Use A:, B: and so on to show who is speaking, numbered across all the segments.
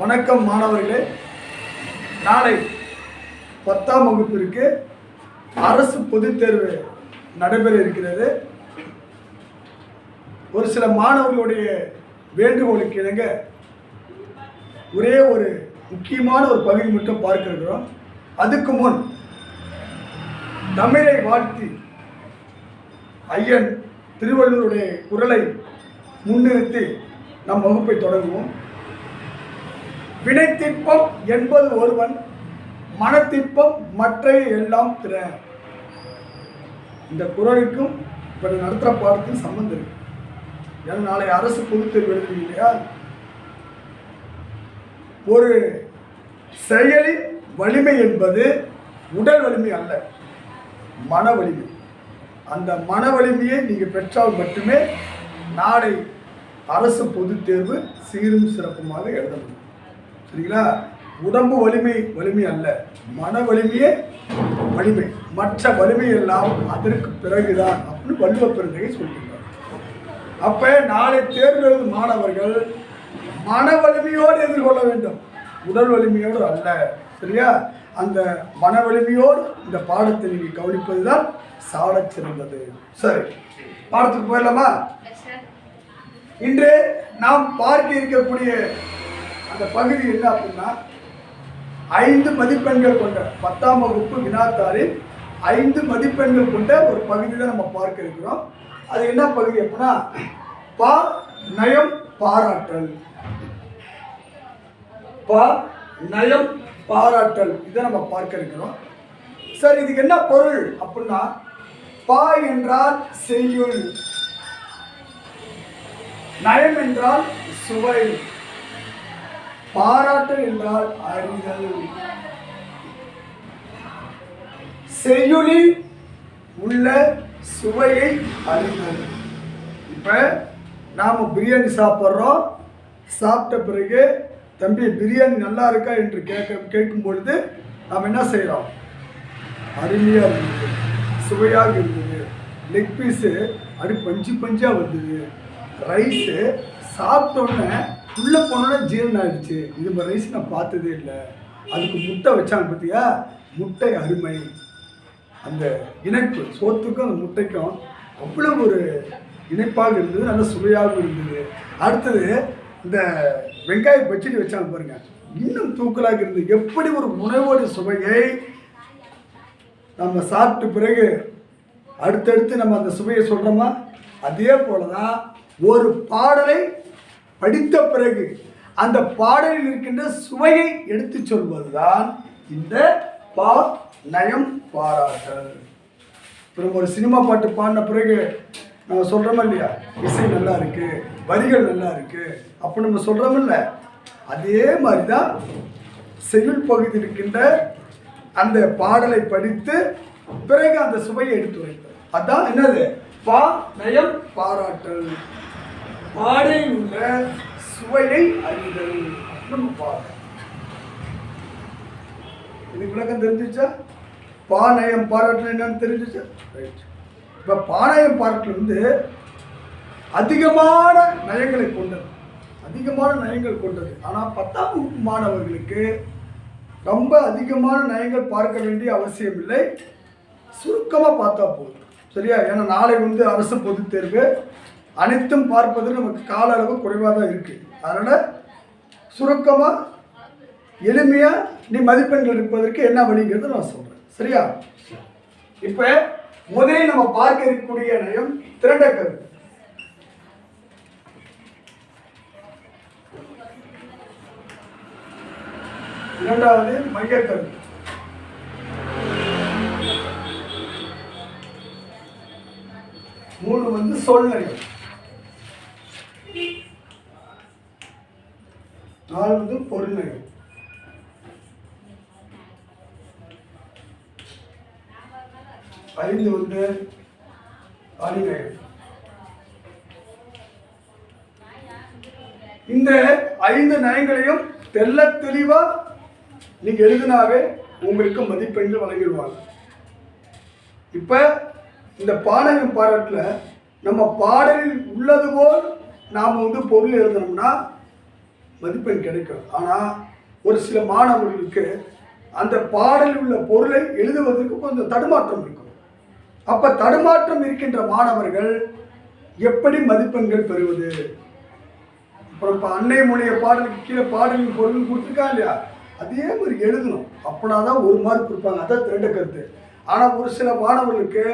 A: வணக்கம் மாணவர்களே. நாளை 10ஆம் வகுப்பிற்கு அரசு பொதுத் தேர்வு நடைபெற இருக்கிறது. ஒரு சில மாணவர்களுடைய வேண்டுகோளுக்கு இணங்க ஒரே ஒரு முக்கியமான ஒரு பகுதி மட்டும் பார்க்க இருக்கிறோம். அதுக்கு முன் தமிழை வாழ்த்தி ஐயன் திருவள்ளுவருடைய குரலை முன்னிறுத்தி நம் வகுப்பை தொடங்குவோம். வினைத்திற்பம் என்பது ஒருவன், மனத்திற்பம் மற்றைய எல்லாம் பிற. இந்த குரலுக்கும் இப்போ நடத்துகிற பாடத்துக்கும் சம்பந்தம் இருக்கு. ஏன்னா நாளை அரசு பொதுத் தேர்வு எழுதுறீங்க இல்லையா? ஒரு செயலின் வலிமை என்பது உடல் வலிமை அல்ல, மன வலிமை. அந்த மன வலிமையை நீங்கள் பெற்றால் மட்டுமே நாளை அரசு பொதுத் தேர்வு சீரும் சிறப்புமாக எழுத முடியும். சரிங்களா? உடம்பு வலிமை அல்ல, மன வலிமையே வலிமை. மற்ற வலிமை எல்லாம் அதற்கு பிறகுதான் அப்படின்னு வள்ளுவ பெருந்தகை சொல்லியிருக்கார். அப்போ நாளை தேர்வு எழுதும் மாணவர்கள் மன வலிமையோடு எதிர்கொள்ள வேண்டும், உடல் வலிமையோடு அல்ல. சரியா? அந்த மன வலிமையோடு இந்த பாடத்தை நீங்கள் கவனிப்பது தான் சாலச் சிறந்தது. சரி, பாடத்துக்கு போயிடலாமா? இன்று நாம் பார்க்க இருக்கக்கூடிய அந்த பகுதி என்ன அப்படின்னா, 5 மதிப்பெண்கள் கொண்ட 10ஆம் வகுப்பு வினாத்தாளில் 5 மதிப்பெண்கள் கொண்ட ஒரு பகுதி தான் நம்ம பார்க்க இருக்கிறோம். அது என்ன பகுதி அப்படின்னா, பா நயம் பாராட்டல். பா நயம் பாராட்டல், இதை நம்ம பார்க்க இருக்கிறோம். சரி, இதுக்கு என்ன பொருள் அப்படின்னா, பா என்றால் செய்யுள், நயம் என்றால் சுவை, பாராட்டல் என்றால் அறிதல். செய்யுளில் உள்ள சுவையை அறிதல். இப்போ நாம் பிரியாணி சாப்பிட்றோம், சாப்பிட்ட பிறகு தம்பி பிரியாணி நல்லா இருக்கா என்று கேட்கும் பொழுது நாம் என்ன செய்கிறோம்? அருமையாக இருந்தது, சுவையாக இருந்தது, லெக் பீஸு அப்படி பஞ்சு பஞ்சாக வந்தது, ரைஸு சாப்பிட்டோன்னே உள்ளே போனோன்னே ஜீரணம் ஆகிடுச்சு, இது மாதிரி ரைஸ் நான் பார்த்ததே இல்லை. அதுக்கு முட்டை வச்சாங்க பார்த்தியா, முட்டை அருமை. அந்த இணைப்பு சோத்துக்கும் அந்த முட்டைக்கும் அவ்வளோ ஒரு இணைப்பாக இருந்தது, நல்ல சுவையாக இருந்தது. அடுத்தது இந்த வெங்காய பச்சடி வச்சாங்க பாருங்கள், இன்னும் தூக்கலாக இருந்தது. எப்படி ஒரு உணவோட சுவையை நம்ம சாப்பிட்ட பிறகு அடுத்தடுத்து நம்ம அந்த சுவையை சொல்கிறோமா, அதே போல தான் ஒரு பாடலை படித்த பிறகு அந்த பாடலில் இருக்கின்ற சுவையை எடுத்து சொல்வது தான் இந்த பா நயம் பாராட்டல். இப்போ நம்ம ஒரு சினிமா பாட்டு பாடின பிறகு நம்ம சொல்கிறோமா இல்லையா, இசை நல்லா இருக்குது, வரிகள் நல்லா இருக்குது அப்போ நம்ம சொல்கிறோம் இல்லை, அதே மாதிரி தான் செய்யுள் பகுதியில் இருக்கின்ற அந்த பாடலை படித்து பிறகு அந்த சுவையை எடுத்து வைப்பது. அதான் என்னது? பா நயம் பாராட்டல், பாடலில் உள்ள சுவையை அறிதல். நம்ம பார்க்க இது விளக்கம் தெரிஞ்சிச்சா? பாநயம் பாராட்டல் என்னன்னு தெரிஞ்சிச்சா? ரைட். இப்போ பாநயம் பாராட்டல் வந்து அதிகமான நயங்களை கொண்டது, அதிகமான நயங்கள் கொண்டது. ஆனால் 10ஆம் வகுப்பு மாணவர்களுக்கு ரொம்ப அதிகமான நயங்கள் பார்க்க வேண்டிய அவசியம் இல்லை, சுருக்கமாக பார்த்தா போதும். சரியா? ஏன்னா நாளை வந்து அரசு பொதுத் தேர்வு, அனைத்தும் பார்ப்பது நமக்கு கால அளவு குறைவாக தான் இருக்குது. அதனால் சுருக்கமாக எளிமையாக நீ மதிப்பெண்கள் இருப்பதற்கு என்ன வழிங்கிறது நான் சொல்கிறேன். சரியா? இப்போ முதலில் நம்ம பார்க்க இருக்கக்கூடிய நயம் திரண்ட கருத்து. இரண்டாவது மைய கருத்து. மூணு வந்து சொல் நயம். 4 வந்து பொருள் நயம். 5 வந்து அணிநயம். இந்த 5 நயங்களையும் தெல்ல தெளிவா நீங்க எழுதினாவே உங்களுக்கு மதிப்பெண்கள் வழங்கிடுவாங்க. இப்ப இந்த பாடலின் பாடலில் நம்ம பாடலில் உள்ளது போல் நாம் வந்து பொருள் எழுதணும்னா மதிப்பெண் கிடைக்கும். ஆனால் ஒரு சில மாணவர்களுக்கு அந்த பாடலில் உள்ள பொருளை எழுதுவதற்கு கொஞ்சம் தடுமாற்றம் இருக்கும். அப்போ தடுமாற்றம் இருக்கின்ற மாணவர்கள் எப்படி மதிப்பெண்கள் பெறுவது? இப்போ அன்னை மொழிய பாடலுக்கு கீழே பாடலின் பொருள் கொடுத்துருக்கா இல்லையா, அதே மாதிரி எழுதணும். அப்படின்னா தான் 1 மார்க் கொடுப்பாங்க. அதான் திரண்ட கருத்து. ஆனால் ஒரு சில மாணவர்களுக்கு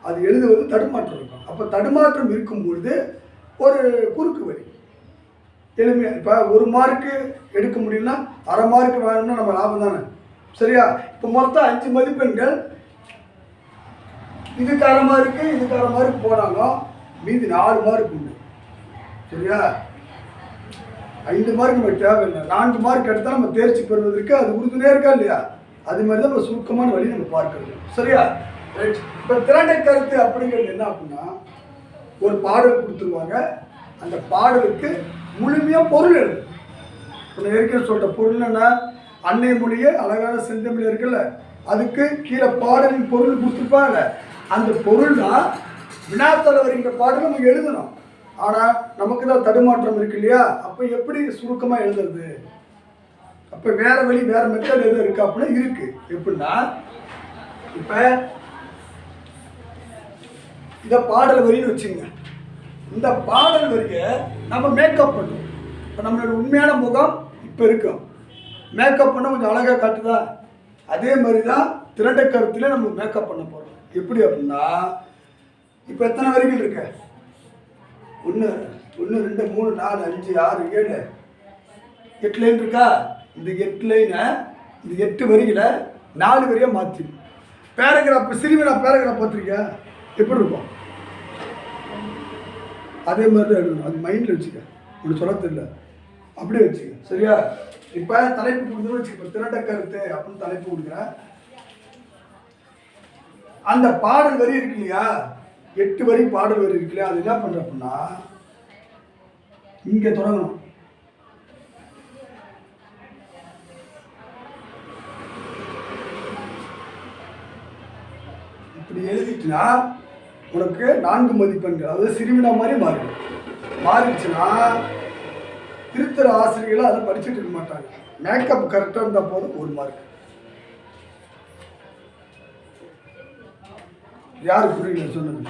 A: அது எழுதுவது தடுமாற்றம் இருக்கும். அப்போ தடுமாற்றம் இருக்கும்பொழுது ஒரு குறுக்கு வழி எளிமையாக, இப்போ 1 மார்க்கு எடுக்க முடியும்னா அரை மார்க்கு வேணும்னா நம்ம லாபம் தானே, சரியா? இப்போ மொத்தம் 5 மதிப்பெண்கள், இதுக்கு அரை மார்க்கு இதுக்கு அரை மார்க் போனாலும் மீதி 4 மார்க் உண்டு, சரியா? 5 மார்க் நமக்கு தேவையில்லை. 4 மார்க் எடுத்தால் நம்ம தேர்ச்சி பெறுவதற்கு அது உறுதுணையாக இருக்கா இல்லையா? அது மாதிரி தான் நம்ம சுருக்கமான வழி நம்ம பார்க்கறது, சரியா? ரைட். இப்போ திரண்டை கருத்து அப்படிங்கிறது என்ன அப்படின்னா, ஒரு பாடல் கொடுத்துருவாங்க, அந்த பாடலுக்கு முழுமையாக பொருள் எழுது. இப்போ ஏற்கனவே சொல்கிற பொருள் என்ன, அன்னை மொழியே அழகான செந்தமிழ் இருக்குல்ல, அதுக்கு கீழே பாடலின் பொருள் கொடுத்துருப்பாங்க. அந்த பொருள் தான் வினாத்தாள் வருகின்ற பாடல் நம்ம எழுதணும். ஆனால் நமக்கு தான் தடுமாற்றம் இருக்கு இல்லையா? அப்போ எப்படி சுருக்கமாக எழுதுறது? அப்போ வேற வழி, வேற மெத்தட் எதுவும் இருக்கு அப்படின்னா இருக்கு. எப்படின்னா, இப்போ இதை பாடல் வரின்னு வச்சுங்க. இந்த பாடல் வரிய நம்ம மேக்கப் பண்ணுறோம். இப்போ நம்மளோட உண்மையான முகம் இப்போ இருக்கும், மேக்கப் பண்ண கொஞ்சம் அழகாக காட்டுதா? அதே மாதிரி தான் திரண்ட கருத்துல நம்ம மேக்கப் பண்ண போகிறோம். எப்படி அப்படின்னா, இப்போ எத்தனை வரிகள் இருக்கு? 1 2 3 4 5 6 7 8 லைன் இருக்கா? இந்த 8 லைனை, இந்த 8 வரிகளை 4 வரியாக மாற்றி பேராகிராஃப், சிறுவினா பேராகிராஃப் பார்த்துருக்கியா எப்படி இருக்கும்? அதே மாதிரி தான் எழுதணும். அது மைண்டில் வச்சுக்க, ஒன்று சொல்ல தெரியல, அப்படியே வச்சுக்க, சரியா? இப்போ தலைப்பு கொடுத்துன்னு வச்சுக்க, திரண்ட கருத்து அப்படின்னு தலைப்பு கொடுக்குறேன். அந்த பாடல் வரி இருக்கு இல்லையா, 8 வரி பாடல் வரி இருக்கு இல்லையா, அது என்ன பண்ணுற அப்படின்னா இங்கே தொடங்கணும். இப்படி எழுதிட்டுனா உனக்கு 4 மதிப்பெண்கள், அதாவது சிறுவினா மாதிரி மாறிடுச்சுன்னா திருத்தர ஆசிரியர்கள் அதை படிச்சுட்டு இருக்க மாட்டாங்க. மேக்கப் கரெக்டாக இருந்தால் போதும் 1 மார்க். யாருக்கு புரியல சொன்னது?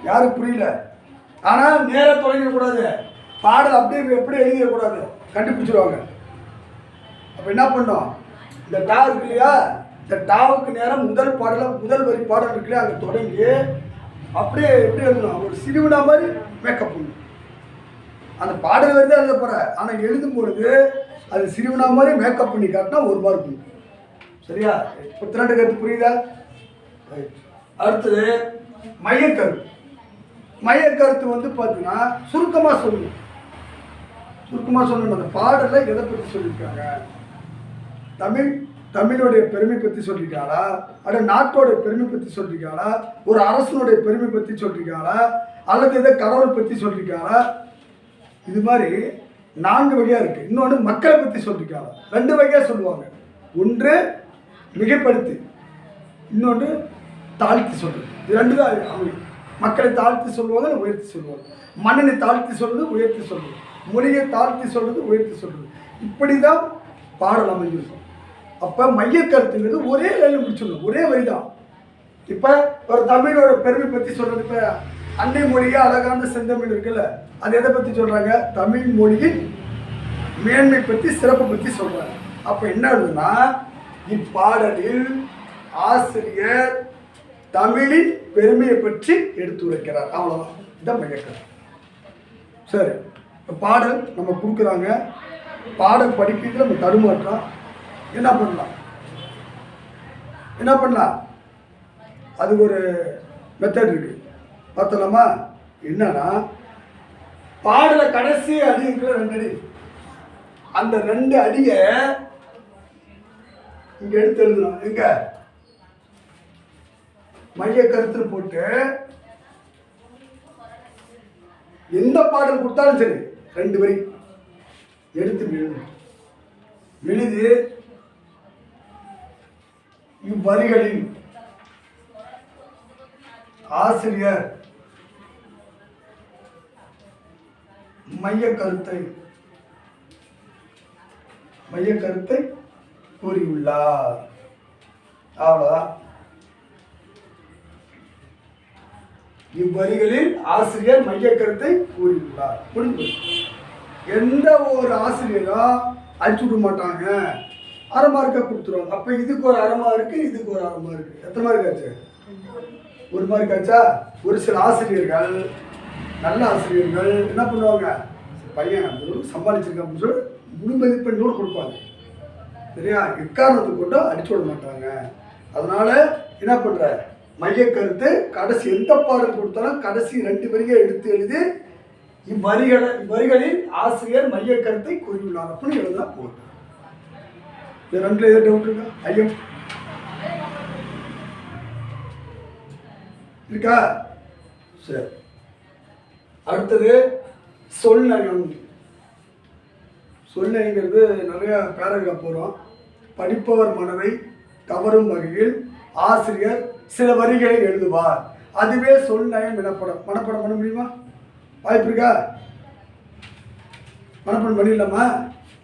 A: யாருக்கு புரியல? ஆனால் நேராக தொடங்கிடக்கூடாது, பாடல் அப்படியே எப்படி எழுதிடக்கூடாது, கண்டுபிடிச்சிருவாங்க. அப்போ என்ன பண்ணோம், இந்த டா இருக்கு இல்லையா, இந்த டாவுக்கு நேரம் முதல் பாடல, முதல் வரி பாடல் இருக்கு இல்லையா, அங்கே தொடங்கி அப்படியே எப்படி எழுதணும், ஒரு சிறுவினா மாதிரி மேக்கப் பண்ணணும். அந்த பாடல் வரி தான் எழுத போகிற, ஆனால் எழுதும் பொழுது அது சிறுவினா மாதிரி மேக்கப் பண்ணி காட்டினா 1 மார்க் உண்டு, சரியா? இப்போ திரண்ட கருத்து புரியுதா? அடுத்தது மையக்கருத்து. மையக்கருத்து வந்து பார்த்தீங்கன்னா சுருக்கமாக சொல்லணும். அந்த பாடலில் எதை பற்றி சொல்லியிருக்காங்க? தமிழுடைய பெருமை பற்றி சொல்லியிருக்காங்களா, அல்லது நாட்டோடைய பெருமை பற்றி சொல்லியிருக்காங்களா, ஒரு அரசனுடைய பெருமை பற்றி சொல்லியிருக்காங்களா, அல்லது எதை கடவுள் பற்றி சொல்லியிருக்காங்களா? இது மாதிரி 4 வகையாக இருக்குது. இன்னொன்று மக்களை பற்றி சொல்லியிருக்காங்க, 2 வகையாக சொல்லுவாங்க. ஒன்று மிகைப்படுத்தி, இன்னொன்று தாழ்த்தி சொல்கிறது. இது 2 தான் அமையும். மக்களை தாழ்த்தி சொல்லுவாங்க, உயர்த்தி சொல்லுவாங்க. மன்னனை தாழ்த்தி சொல்வது, உயர்த்தி சொல்வது. மொழியை தாழ்த்தி சொல்வது, உயர்த்தி சொல்வது. இப்படி தான் பாடல் அமைஞ்சிருக்கும். அப்போ மையக்கருத்துங்கிறது ஒரே லைனில் முடிச்சிடணும், ஒரே வரி தான். இப்போ ஒரு தமிழோட பெருமை பற்றி சொல்கிறது, இப்போ அன்னை மொழியே அழகான செந்தமிழ் இருக்குல்ல, அது எதை பற்றி சொல்கிறாங்க? தமிழ் மொழியின் மேன்மை பற்றி, சிறப்பை பற்றி சொல்கிறாங்க. அப்போ என்ன ஆகுதுன்னா, இப்பாடலில் ஆசிரியர் தமிழின் பெருமையை பற்றி எடுத்துரைக்கிறார். அவ்வளோதான், இதான் மையக்கருத்து. சரி, இப்போ பாடல் நம்ம கொடுக்குறாங்க, பாடல் படிக்கிறது நம்ம தடுமாற்றோம். என்ன பண்ணலாம்? அது ஒரு மெத்தட் இருக்கு, பார்த்தலாமா? என்னன்னா, பாடலை கடைசி அடி இருக்கிற 2 அடி, அந்த 2 அடியை இங்க எடுத்து எழுதணும். எங்க மைய கருத்து போட்டு எந்த பாடல் கொடுத்தாலும் சரி 2 வரி எடுத்து எழுதி இவ்வரிகளில் ஆசிரியர் மைய கருத்தை கூறியுள்ளார். அவ்வளவுதான். இவ்வரிகளில் ஆசிரியர் மைய கருத்தை கூறியுள்ளார். புரிஞ்சு. எந்த ஒரு ஆசிரியரும் அடிச்சு விட மாட்டாங்க, அரை மார்க்கை கொடுத்துருவாங்க. அப்போ இதுக்கு ஒரு அரை மார்க்கு, இதுக்கு ஒரு அரை மார்க்கு. எத்தனை மார்க் ஆச்சு? ஒரு மார்க் ஆச்சா? ஒரு சில ஆசிரியர்கள், நல்ல ஆசிரியர்கள் என்ன பண்ணுவாங்க, பையன் சம்பாதிச்சிருக்க அப்படின்னு சொல்லி முழு மதிப்பெண்ணோடு கொடுப்பாங்க. சரியா? எக்காரணத்துக்கு கொண்டு அடிச்சு விட மாட்டாங்க. அதனால என்ன பண்ணுற, மைய கருத்து கடைசி எந்த பாடல் கொடுத்தாலும் கடைசி 2 வரியை எடுத்து எழுதி இவ்வரிகளில் ஆசிரியர் மைய கருத்தை கூறியுள்ளார் அப்படின்னு எழுதினா போதும். இது 2ல் எது டவுட் இருக்கா? ஐயம் இருக்கா? சரி. அடுத்தது சொல்நயம். சொல்நயங்கிறது நிறைய பேராகிராஃப் வரும். படிப்பவர் மனதை கவரும் வகையில் ஆசிரியர் சில வரிகளை எழுதுவார். அதுவே சொல்நயம் எனப்படும். மனப்பாடம் பண்ண முடியுமா? வாய்ப்பு இருக்கா? மனப்பாடம் பண்ணிடலாமா?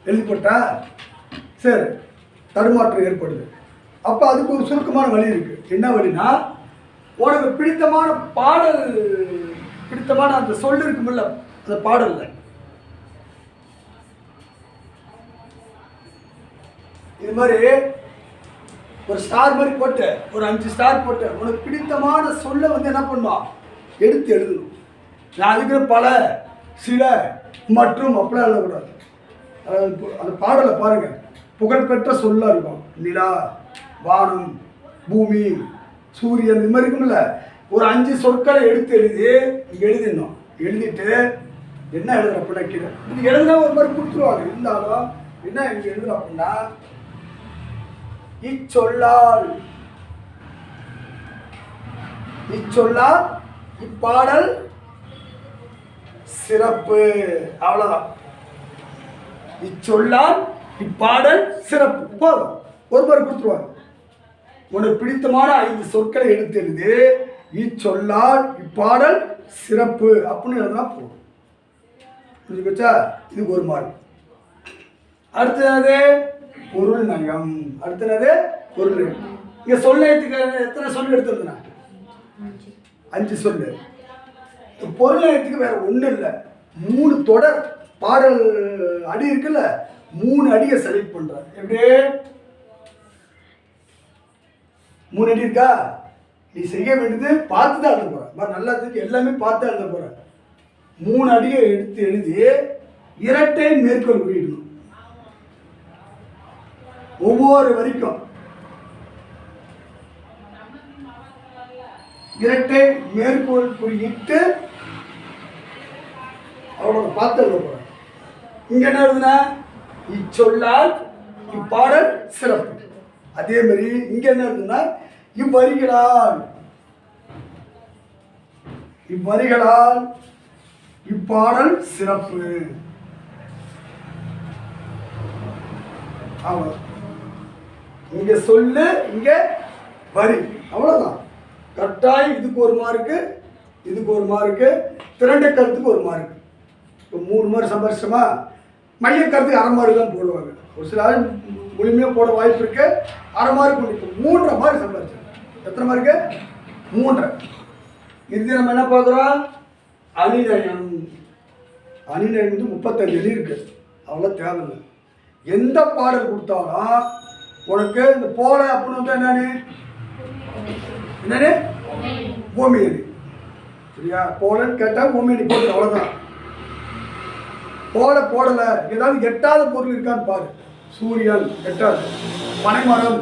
A: எழுதி போட்டா சரி, தடுமாற்றம் ஏற்படுது. அப்போ அதுக்கு ஒரு சுருக்கமான வழி இருக்கு. என்ன வழினா, உனக்கு பிடித்தமான பாடல், பிடித்தமான அந்த சொல் இருக்குமில்ல, அந்த பாடல்ல இது மாதிரி ஒரு ஸ்டார் மாதிரி போட்டு, ஒரு 5 ஸ்டார் போட்டு, உனக்கு பிடித்தமான சொல்ல என்ன பண்ணுவான், எடுத்து எழுதணும். நான் அதுக்கு பல, சில, மற்றும் அப்படிலாம் எழுதக்கூடாது. அந்த பாடலை பாருங்க, புகழ்பெற்ற சொல்லா இருக்கும். நிலா, வானம், பூமி, சூரியன், இது மாதிரி இருக்கும்ல. ஒரு 5 சொற்களை எடுத்து எழுதிடணும். எழுதிட்டு என்ன எழுதுற அப்படின்னா கீழே இது எழுதுனா ஒரு மாதிரி கொடுத்துருவாங்க. இருந்தாலும் என்ன இங்கே எழுதுறோம் அப்படின்னா, இச்சொல்லால் இப்பாடல் சிறப்பு. அவ்வளவுதான். இச்சொல்லால் இப்பாடல் சிறப்பு. போதும். ஒரு மாதிரி கொடுத்துருவாங்க. உனக்கு பிடித்தமான 5 சொற்களை எடுத்து எழுதி இச்சொல்லால் இப்பாடல் சிறப்பு அப்படின்னு எழுதுனா போதும். புரிஞ்சுக்கச்சா? இதுக்கு ஒரு மார்க். அடுத்தது பொருள் நயம். அடுத்தது பொருள் நயம். இங்க சொல்நயத்துக்கு எத்தனை சொல் எடுத்துருந்தா? 5 சொல்லு. பொருள் நயத்துக்கு வேற ஒன்றும் இல்லை. 3 தொடர் பாடல் அடி இருக்குல்ல, 3 அடியை செலக்ட் பண்ற. எப்படி 3 அடி இருக்கா? நீ செய்ய வேண்டியது பார்த்து தான் எழுத போற. நல்லா தெரிஞ்சு எல்லாமே பார்த்து எழுத போற. 3 அடியை எடுத்து எழுதி இரட்டை மேற்கோள் குறியிடணும். ஒவ்வொரு வரிக்கும் இரட்டை மேற்கோள் குறியிட்டு அவ்வளோ பார்த்து எழுத போற. இங்க என்ன எழுதுனா, இச்சொல்லால் இப்பாடல் சிறப்பு. அதே மாதிரி இங்க என்ன எழுதுனா, இவ்வரிகளால் இப்பாடல் சிறப்பு. அவ்வளோ. இங்க சொல்லு, இங்க வரி. அவ்வளவுதான். கட்டாயம் இதுக்கு ஒரு மார்க்கு, இதுக்கு ஒரு மார்க்கு, திரண்ட கருத்துக்கு ஒரு மார்க்கு. இப்போ 3 மார்க் சம்பாதிச்சோமா, மைய கருத்துக்கு அரை மார்க் தான் போடுவாங்க. ஒரு சில ஆள் முழுமையாக போட வாய்ப்பு இருக்கு. அரை மார்க் முடிக்கும். 3.5 மார்க் சம்பாதிச்சோம். எத்தனை மார்க்கு? 3. இது நம்ம என்ன பார்க்குறோம், அணிநயம். அணிநயம் 35 அணி இருக்கு. அவ்வளோ தேவையில்லை. எந்த பாடல் கொடுத்தாலும் உனக்கு இந்த போல அப்படின்னு என்னன்னு ஓமியணி. சரியா? போலன்னு கேட்டால் ஓமியணி போடு. அவ்வளோதான். போடலை. ஏதாவது எட்டாத பொருள் இருக்கான்னு பாரு. சூரியன் எட்டாது, பனைமரம்,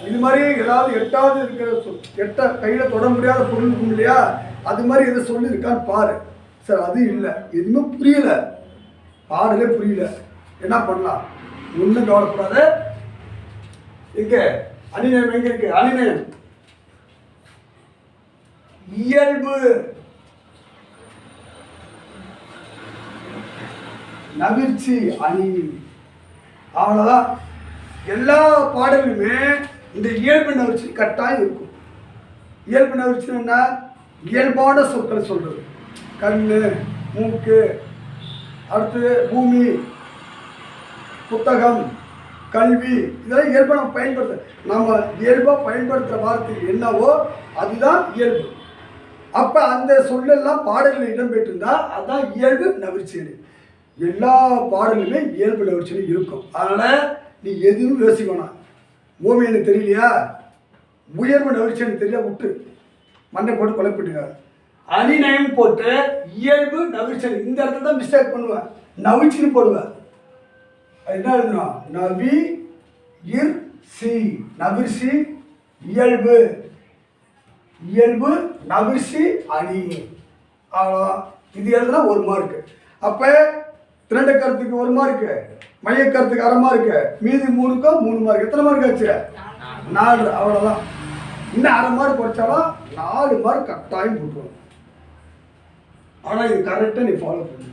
A: இது மாதிரி ஏதாவது எட்டாவது இருக்கிற கையில் தொட முடியாத பொருள் இருக்கும் இல்லையா, அது மாதிரி எதை சொல்லி இருக்கான்னு பாரு. சார் அது இல்லை, எதுவுமே புரியல, பாடலே புரியல, என்ன பண்ணலாம்? ஒன்றும் கவலைப்படாத. இங்க அணிநயம் எங்க இருக்கு? அணிநயம் இயல்பு, நவிர்ச்சி, அணி. அவ்வளோதான். எல்லா பாடலுமே இந்த இயல்பு நவிர்ச்சி கட்டாயம் இருக்கும். இயல்பு நவிர்ச்சி என்ன? இயல்பான சொற்களை சொல்றது. கண்ணு, மூக்கு, அடுத்து பூமி, புத்தகம், கல்வி, இதெல்லாம் இயல்பாக நம்ம நம்ம இயல்பாக பயன்படுத்துகிற வார்த்தை என்னவோ அதுதான் இயல்பு. அப்போ அந்த சொல்லெல்லாம் பாடல்களில் இடம்பெற்றிருந்தா அதுதான் இயல்பு நவிற்சியல். எல்லா பாடலுமே இயல்பு நவிற்சியல் இருக்கும். அதனால் நீ எதுவும் யோசிக்கணும். பூமி எனக்கு தெரியலையா, உயர்வு நவிற்சியல் தெரியல, விட்டு மண்டை போட்டு குழப்பிட்டுக்காது. அணிநயம் போட்டு இயல்பு நவிற்சியல் இந்த இடத்துல தான் மிஸ்டேக் பண்ணுவேன். நவிச்சின்னு போடுவேன். என்ன எழுதணும்? நவி இர் சி, நவிர்சி இயல்பு, இயல்பு நவிர்சி அணி. அவ்வளோதான். இது எழுதுனா 1 மார்க்கு. அப்போ திரண்ட கருத்துக்கு 1 மார்க்கு, மைய கருத்துக்கு அரை மார்க்கு, மீதி 3க்கும் 3 மார்க். எத்தனை மார்க் ஆச்சு? 4. அவ்வளோதான். இன்னும் அரை மார்க் குறைச்சாலும் 4 மார்க் கட்டாயம் போட்டுருவோம். ஆனால் இது கரெக்டாக நீ ஃபாலோ பண்ணு.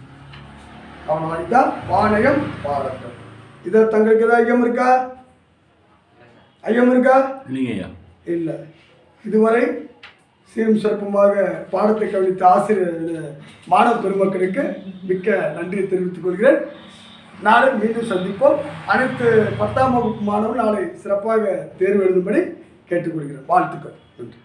A: அவ்வளோ. இதுதான் வானயம் பாராட்டம். இதை தங்களுக்கு ஏதாவது ஐயம் இருக்கா? ஐயம் இருக்கா?
B: இல்லைங்கய்யா.
A: இல்லை. இதுவரை சீரும் சிறப்புமாக பாடத்தை கவனித்த ஆசிரியர் மாணவ பெருமக்களுக்கு மிக்க நன்றியை தெரிவித்துக் கொள்கிறேன். நாளை மீண்டும் சந்திப்போம். அனைத்து 10ஆம் வகுப்பு மாணவர்கள் நாளை சிறப்பாக தேர்வு எழுதும்படி கேட்டுக்கொள்கிறேன். வாழ்த்துக்கள். நன்றி.